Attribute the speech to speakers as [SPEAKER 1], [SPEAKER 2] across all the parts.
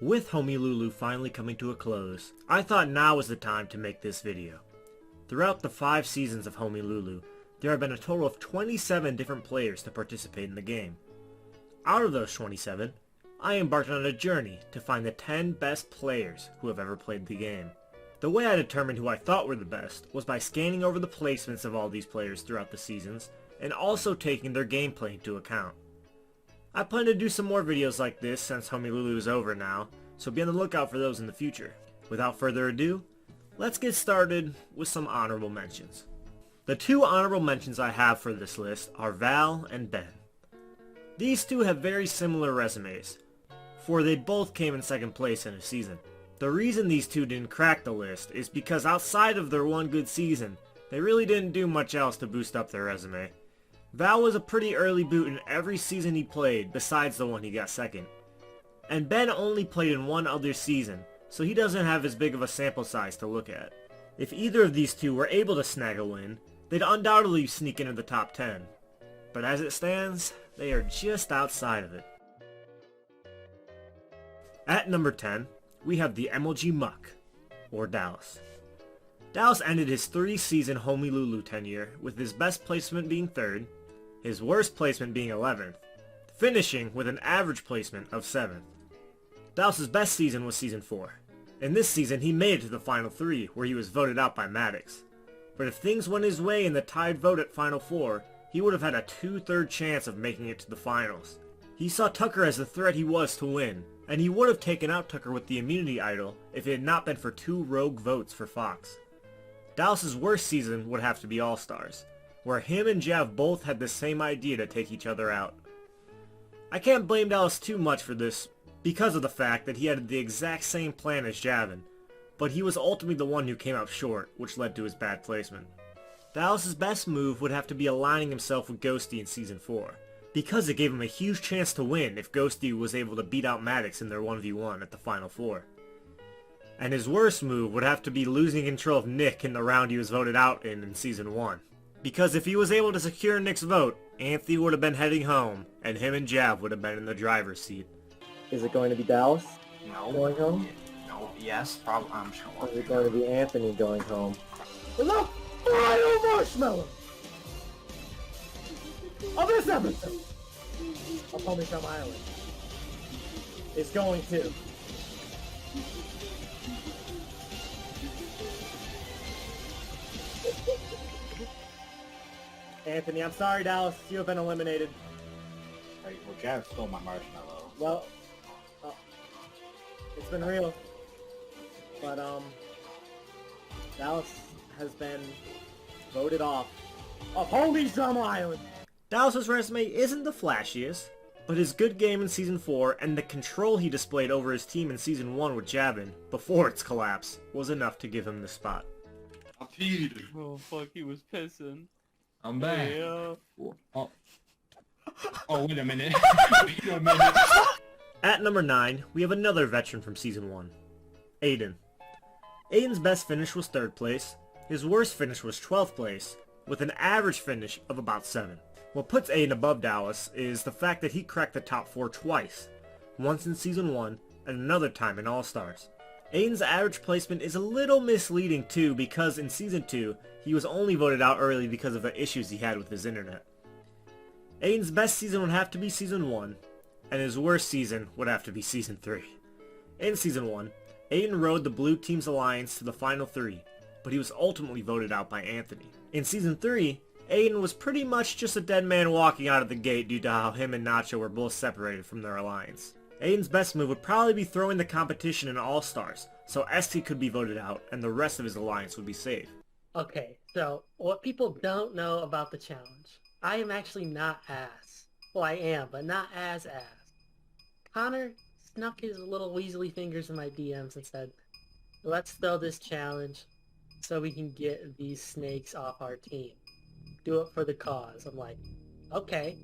[SPEAKER 1] With Homielulu finally coming to a close, I thought now was the time to make this video. Throughout the 5 seasons of Homielulu, there have been a total of 27 different players to participate in the game. Out of those 27, I embarked on a journey to find the 10 best players who have ever played the game. The way I determined who I thought were the best was by scanning over the placements of all these players throughout the seasons, and also taking their gameplay into account. I plan to do some more videos like this since Homielulu is over now, so be on the lookout for those in the future. Without further ado, let's get started with some honorable mentions. The 2 honorable mentions I have for this list are Val and Ben. These 2 have very similar resumes, for they both came in 2nd place in a season. The reason these 2 didn't crack the list is because outside of their one good season, they really didn't do much else to boost up their resume. Val was a pretty early boot in every season he played besides the one he got 2nd. And Ben only played in one other season, so he doesn't have as big of a sample size to look at. If either of these 2 were able to snag a win, they'd undoubtedly sneak into the top 10. But as it stands, they are just outside of it. At number 10, we have the MLG Muck, or Dallas. Dallas ended his 3-season Homielulu tenure with his best placement being 3rd, his worst placement being 11th, finishing with an average placement of 7th. Dallas's best season was Season 4. In this season, he made it to the Final 3, where he was voted out by Maddox. But if things went his way in the tied vote at Final 4, he would have had a 2/3 chance of making it to the finals. He saw Tucker as the threat he was to win, and he would have taken out Tucker with the immunity idol if it had not been for 2 rogue votes for Fox. Dallas's worst season would have to be All-Stars, where him and Jav both had the same idea to take each other out. I can't blame Dallas too much for this because of the fact that he had the exact same plan as Javin, but he was ultimately the one who came out short, which led to his bad placement. Dallas's best move would have to be aligning himself with Ghosty in Season 4, because it gave him a huge chance to win if Ghosty was able to beat out Maddox in their 1v1 at the Final 4. And his worst move would have to be losing control of Nick in the round he was voted out in Season 1. Because if he was able to secure Nick's vote, Anthony would have been heading home, and him and Jav would have been in the driver's seat.
[SPEAKER 2] Is it going to be Dallas
[SPEAKER 3] No.
[SPEAKER 2] going home?
[SPEAKER 3] No. Yes. Probably. I'm sure.
[SPEAKER 2] Or is it going to be Anthony going home? Hello, final marshmallow of this episode of Homie Island is going to Anthony. I'm sorry, Dallas. You have been eliminated.
[SPEAKER 3] Hey, well, Jav stole my marshmallow.
[SPEAKER 2] Well, it's been real, but Dallas has been voted off of Holy Drama Island.
[SPEAKER 1] Dallas's resume isn't the flashiest, but his good game in Season 4 and the control he displayed over his team in Season 1 with Javin, before its collapse, was enough to give him the spot.
[SPEAKER 4] I peed.
[SPEAKER 5] Oh fuck, he was pissing.
[SPEAKER 4] I'm back.
[SPEAKER 5] Yeah.
[SPEAKER 4] Oh, wait a minute. Wait a minute.
[SPEAKER 1] At number 9, we have another veteran from Season 1, Aiden. Aiden's best finish was 3rd place, his worst finish was 12th place, with an average finish of about 7. What puts Aiden above Dallas is the fact that he cracked the top 4 twice, once in Season 1 and another time in All-Stars. Aiden's average placement is a little misleading too because in Season 2, he was only voted out early because of the issues he had with his internet. Aiden's best season would have to be Season 1, and his worst season would have to be Season 3. In Season 1, Aiden rode the Blue Team's alliance to the Final 3, but he was ultimately voted out by Anthony. In Season 3, Aiden was pretty much just a dead man walking out of the gate due to how him and Nacho were both separated from their alliance. Aiden's best move would probably be throwing the competition in All-Stars, so ST could be voted out and the rest of his alliance would be safe.
[SPEAKER 6] Okay, so what people don't know about the challenge, I am actually not ass. Well, I am, but not as ass. Connor snuck his little weaselly fingers in my DMs and said, let's throw this challenge so we can get these snakes off our team. Do it for the cause. I'm like, okay.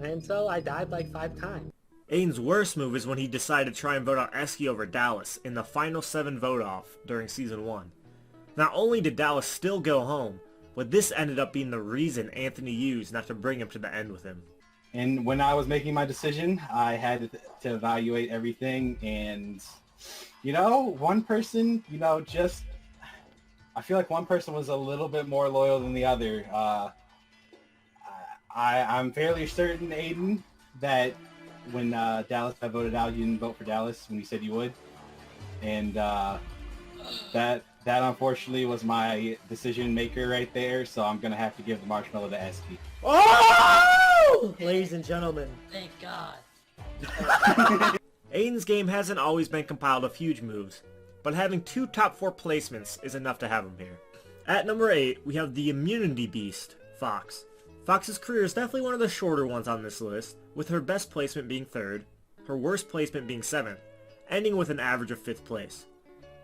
[SPEAKER 6] And so I died like 5 times.
[SPEAKER 1] Aiden's worst move is when he decided to try and vote out Eski over Dallas in the final 7 vote-off during Season 1. Not only did Dallas still go home, but this ended up being the reason Anthony used not to bring him to the end with him.
[SPEAKER 3] And when I was making my decision, I had to evaluate everything. And, one person, just... I feel like one person was a little bit more loyal than the other. I'm fairly certain, Aiden, that when Dallas got voted out, you didn't vote for Dallas when you said you would. And that unfortunately was my decision maker right there, so I'm going to have to give the marshmallow to Esky.
[SPEAKER 2] Oh! Ladies and gentlemen.
[SPEAKER 6] Thank God.
[SPEAKER 1] Aiden's game hasn't always been compiled of huge moves, but having 2 top 4 placements is enough to have him here. At number 8, we have the immunity beast, Fox. Fox's career is definitely one of the shorter ones on this list, with her best placement being 3rd, her worst placement being 7th, ending with an average of 5th place.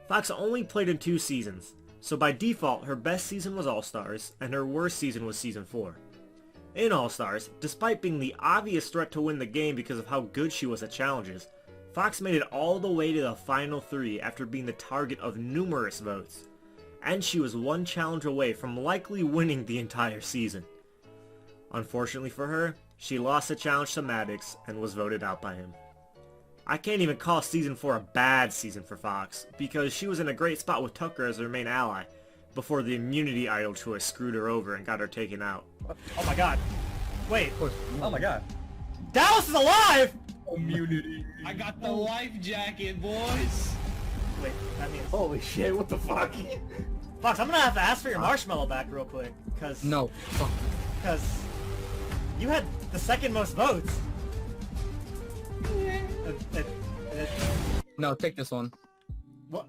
[SPEAKER 1] Fox only played in 2 seasons, so by default her best season was All-Stars, and her worst season was Season 4. In All-Stars, despite being the obvious threat to win the game because of how good she was at challenges, Fox made it all the way to the final 3 after being the target of numerous votes, and she was 1 challenge away from likely winning the entire season. Unfortunately for her, she lost the challenge to Maddox and was voted out by him. I can't even call Season 4 a bad season for Fox, because she was in a great spot with Tucker as her main ally, before the immunity idol choice screwed her over and got her taken out.
[SPEAKER 2] Oh my god. Wait. Oh my god. Dallas is alive!
[SPEAKER 4] Immunity. I got the life jacket, boys.
[SPEAKER 2] Wait, that means...
[SPEAKER 3] Holy shit, what the fuck?
[SPEAKER 2] Fox, I'm gonna have to ask for your marshmallow back real quick, cause...
[SPEAKER 7] No. Fuck.
[SPEAKER 2] Cause... you had the 2nd most votes.
[SPEAKER 7] No, take this one.
[SPEAKER 2] What?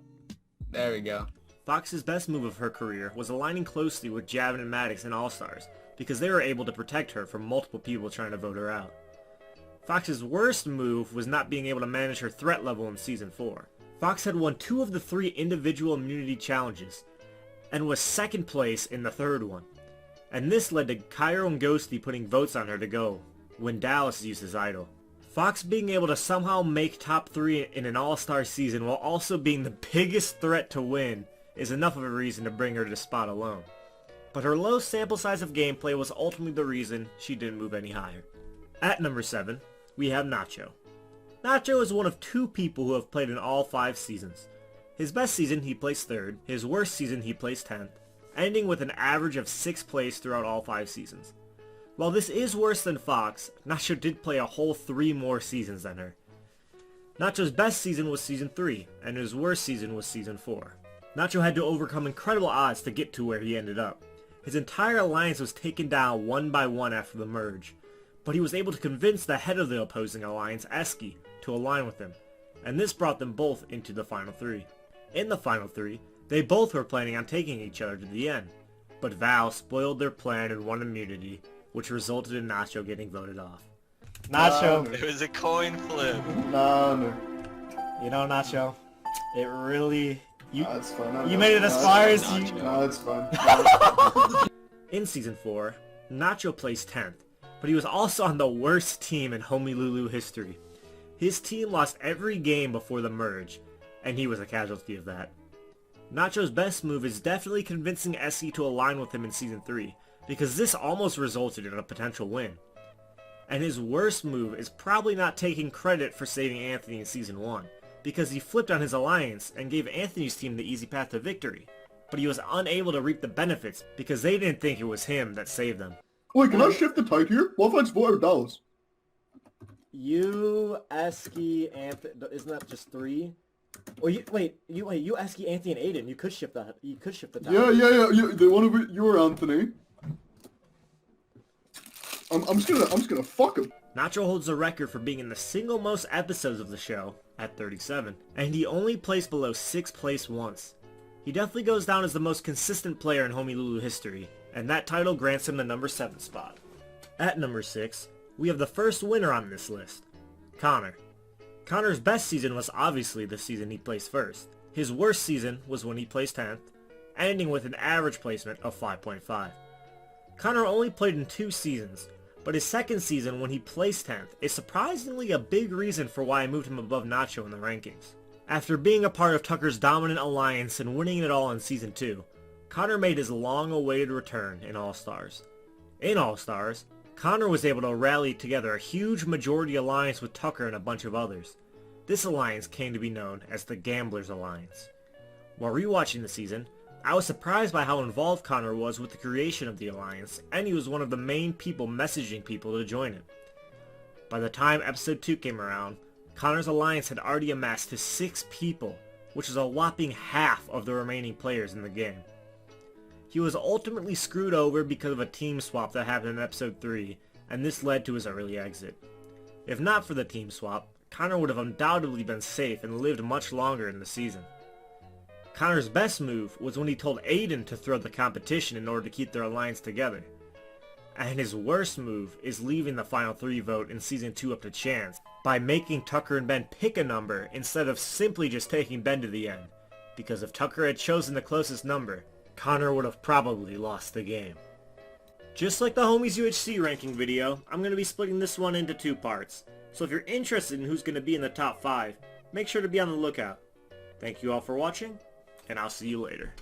[SPEAKER 7] There we go.
[SPEAKER 1] Fox's best move of her career was aligning closely with Javin and Maddox in All-Stars, because they were able to protect her from multiple people trying to vote her out. Fox's worst move was not being able to manage her threat level in Season 4. Fox had won 2 of the 3 individual immunity challenges, and was 2nd place in the 3rd one. And this led to Cairo and Ghosty putting votes on her to go, when Dallas used his idol. Fox being able to somehow make top 3 in an All-Star season while also being the biggest threat to win is enough of a reason to bring her to spot alone. But her low sample size of gameplay was ultimately the reason she didn't move any higher. At number 7, we have Nacho. Nacho is one of 2 people who have played in all 5 seasons. His best season he placed 3rd, his worst season he placed 10th, ending with an average of 6th place throughout all 5 seasons. While this is worse than Fox, Nacho did play a whole 3 more seasons than her. Nacho's best season was Season 3, and his worst season was Season 4. Nacho had to overcome incredible odds to get to where he ended up. His entire alliance was taken down one by one after the merge, but he was able to convince the head of the opposing alliance, Esky, to align with him, and this brought them both into the final 3. In the final 3, they both were planning on taking each other to the end, but Val spoiled their plan and won immunity, which resulted in Nacho getting voted off.
[SPEAKER 2] Nacho.
[SPEAKER 8] It was a coin flip.
[SPEAKER 9] No.
[SPEAKER 2] You know, Nacho, it really...
[SPEAKER 9] It's fine.
[SPEAKER 2] You made it as far as you...
[SPEAKER 9] No, it's fine.
[SPEAKER 1] In Season 4, Nacho placed 10th, but he was also on the worst team in Homielulu history. His team lost every game before the merge, and he was a casualty of that. Nacho's best move is definitely convincing Essie to align with him in Season 3, because this almost resulted in a potential win. And his worst move is probably not taking credit for saving Anthony in Season 1, because he flipped on his alliance and gave Anthony's team the easy path to victory, but he was unable to reap the benefits because they didn't think it was him that saved them.
[SPEAKER 9] Wait, can I shift the tide here? What if I just vote out Dallas?
[SPEAKER 2] You, Esky, Anthony... Isn't that just 3? Well, you Esky, Anthony, and Aiden. You could shift that. You could shift the time.
[SPEAKER 9] Yeah. The one of you or Anthony. I'm just gonna fuck him.
[SPEAKER 1] Nacho holds the record for being in the single most episodes of the show, at 37, and he only placed below 6th place once. He definitely goes down as the most consistent player in Homielulu history, and that title grants him the number 7 spot. At number 6, we have the first winner on this list, Connor. Connor's best season was obviously the season he placed first. His worst season was when he placed 10th, ending with an average placement of 5.5. Connor only played in 2 seasons, but his 2nd season when he placed 10th is surprisingly a big reason for why I moved him above Nacho in the rankings. After being a part of Tucker's dominant alliance and winning it all in Season 2, Connor made his long-awaited return in All-Stars. In All-Stars, Connor was able to rally together a huge majority alliance with Tucker and a bunch of others. This alliance came to be known as the Gamblers Alliance. While rewatching the season, I was surprised by how involved Connor was with the creation of the alliance, and he was one of the main people messaging people to join it. By the time episode 2 came around, Connor's alliance had already amassed to 6 people, which is a whopping half of the remaining players in the game. He was ultimately screwed over because of a team swap that happened in episode 3, and this led to his early exit. If not for the team swap, Connor would have undoubtedly been safe and lived much longer in the season. Connor's best move was when he told Aiden to throw the competition in order to keep their alliance together. And his worst move is leaving the final 3 vote in season 2 up to chance by making Tucker and Ben pick a number instead of simply just taking Ben to the end. Because if Tucker had chosen the closest number, Connor would have probably lost the game. Just like the Homies UHC ranking video, I'm going to be splitting this one into 2 parts. So if you're interested in who's going to be in the top 5, make sure to be on the lookout. Thank you all for watching, and I'll see you later.